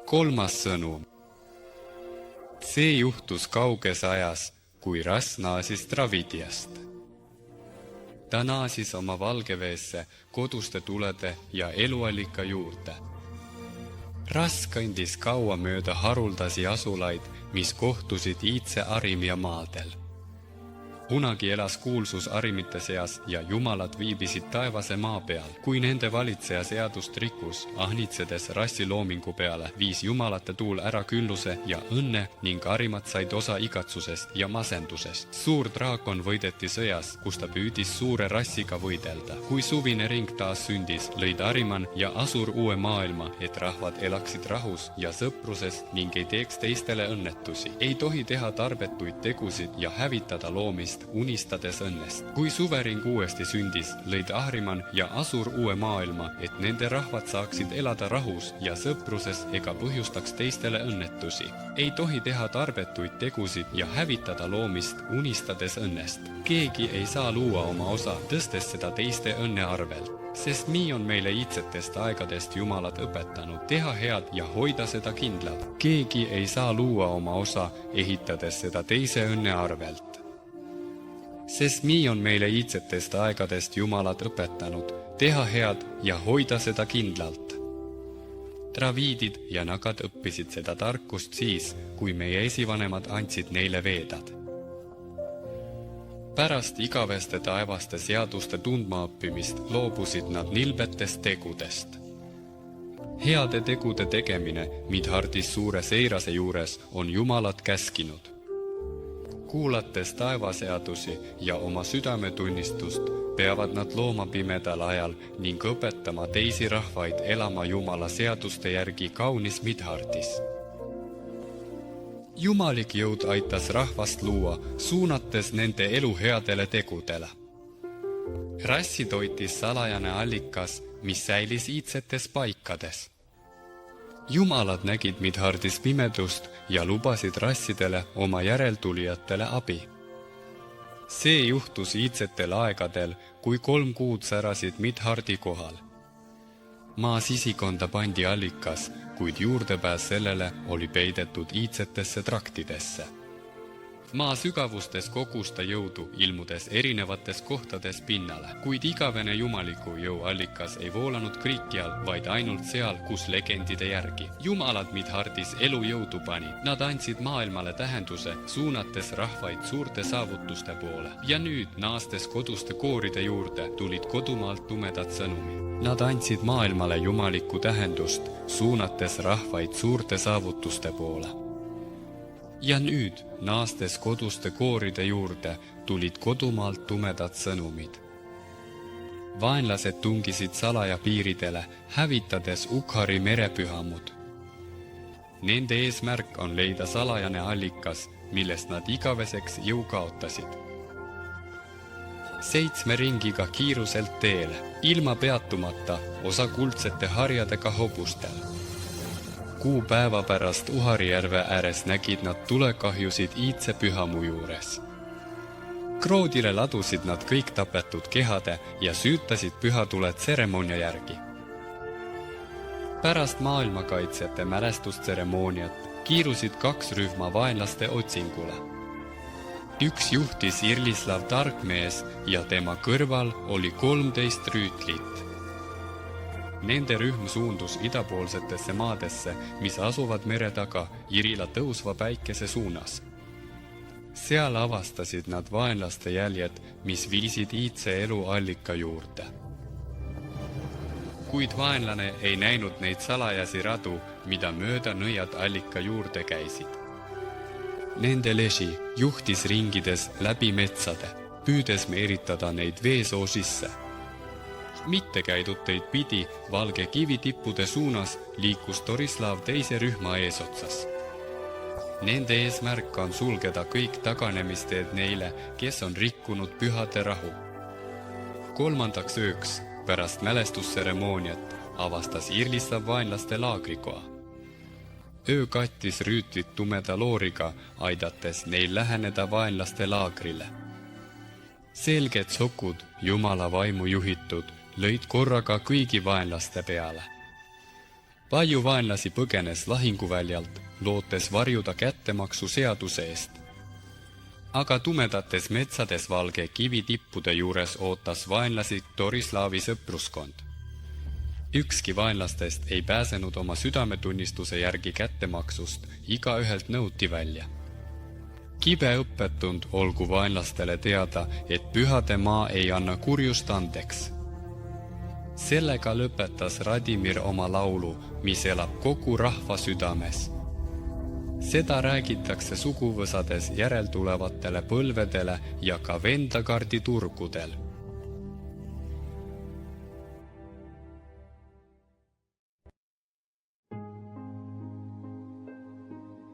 Kolmas sõnum. See juhtus kauges ajas, kui Rass naasis Dravidiast. Ta naasis oma Valgeveesse koduste tulede ja eluallika juurde. Rass kõndis kaua mööda haruldasi asulaid, mis kohtusid iidse Arimia maadel. Kunagi elas kuulsus arimite seas ja jumalad viibisid taevase maa peal. Kui nende valitseja seadust rikkus, ahnitsedes Rassi loomingu peale, viis jumalate tuul ära külluse ja õnne ning arimad said osa igatsusest ja masendusest. Suur draakon võideti sõjas, kus ta püüdis suure Rassiga võidelda. Kui suvine ring taas sündis, lõid Ariman ja Asur uue maailma, et rahvad elaksid rahus ja sõpruses ning ei teeks teistele õnnetusi. Ei tohi teha tarbetuid tegusid ja hävitada loomist, unistades õnnest. Kui suvering uuesti sündis, lõid Ahriman ja Asur uue maailma, et nende rahvad saaksid elada rahus ja sõpruses ega põhjustaks teistele õnnetusi. Ei tohi teha tarbetuid tegusid ja hävitada loomist, unistades õnnest. Keegi ei saa luua oma osa, tõstes seda teiste õnne arvel. Sest nii on meile iidsetest aegadest jumalad õpetanud, teha head ja hoida seda kindlalt. Keegi ei saa luua oma osa, ehitades seda teise õnne arvelt. Sest nii on meile iidsetest aegadest jumalad õpetanud, teha head ja hoida seda kindlalt. Dravidid ja Nagad õppisid seda tarkust siis, kui meie esivanemad andsid neile veedad. Pärast igaveste taevaste seaduste tundmaõppimist loobusid nad nilbetest tegudest. Heade tegude tegemine Midhardis suure seirase juures on jumalad käskinud. Kuulates taevaseadusi ja oma südametunnistust peavad nad looma pimedal ajal ning õpetama teisi rahvaid elama Jumala seaduste järgi kaunis Midhardis. Jumalik jõud aitas rahvast luua, suunates nende elu headele tegudele. Rassi toitis salajane allikas, mis säilis iidsetes paikades. Jumalad nägid Midhardis pimedust ja lubasid rassidele oma järeltulijatele abi. See juhtus iidsetel aegadel, kui 3 kuud särasid Midhardi kohal. Maa sisikonda pandi allikas, kuid juurdepääs sellele oli peidetud iidsetesse traktidesse. Maa sügavustes kogus ta jõudu, ilmudes erinevates kohtades pinnale, kuid igavene jumaliku jõu allikas ei voolanud kriki all, vaid ainult seal, kus legendide järgi. Jumalad Midhardis elu jõudu pani, nad andsid maailmale tähenduse, suunates rahvaid suurte saavutuste poole. Ja nüüd, naastes koduste kooride juurde, tulid kodumaalt tumedad sõnumid. Nad andsid maailmale jumalikku tähendust, suunates rahvaid suurte saavutuste poole. Ja nüüd, naastes koduste kooride juurde, tulid kodumaalt tumedad sõnumid. Vaenlased tungisid salaja piiridele, hävitades Ukhari merepühamud. Nende eesmärk on leida salajane allikas, millest nad igaveseks jõu kaotasid. 7 ringiga kiiruselt teele, ilma peatumata, osa kuldsete harjadega hobustel. 6 päeva pärast Uharijärve ääres nägid nad tulekahjusid iidse pühamu juures. Kroodile ladusid nad kõik tapetud kehade ja süütasid pühatule tseremoonia järgi. Pärast maailmakaitsjate mälestustseremooniat kiirusid 2 rühma vaenlaste otsingule. Üks juhtis Irlislav tarkmees ja tema kõrval oli 13 rüütlit. Nende rühm suundus idapoolsetesse maadesse, mis asuvad mere taga Irila tõusva päikese suunas. Seal avastasid nad vaenlaste jäljed, mis viisid iidse elu allika juurde. Kuid vaenlane ei näinud neid salajasi radu, mida mööda nõiad allika juurde käisid. Nende lesi juhtis ringides läbi metsade, püüdes meeritada neid veesoo sisse. Mittekäiduteid pidi valge kivitippude suunas liikus Torislav teise rühma eesotsas. Nende eesmärk on sulgeda kõik taganemisteed neile, kes on rikkunud pühade rahu. 3. ööks pärast mälestustseremooniat avastas Irlislav vaenlaste laagrikoa. Öö kattis rüütlit tumeda looriga, aidates neil läheneda vaenlaste laagrile. Selged sokud, Jumala vaimu juhitud, lõid korraga kõigi vaenlaste peale. Palju vaenlasi põgenes lahinguväljalt, lootes varjuda kättemaksu seaduse eest. Aga tumedates metsades valge kivitippude juures ootas vaenlasi Torislaavi sõpruskond. Ükski vaenlastest ei pääsenud oma südametunnistuse järgi kättemaksust, igaühelt nõuti välja. Kibe õppetund olgu vaenlastele teada, et pühade maa ei anna kurjust andeks. Sellega lõpetas Radimir oma laulu, mis elab kogu rahva südames. Seda räägitakse suguvõsades järeltulevatele põlvedele ja ka Vendagardi turgudel.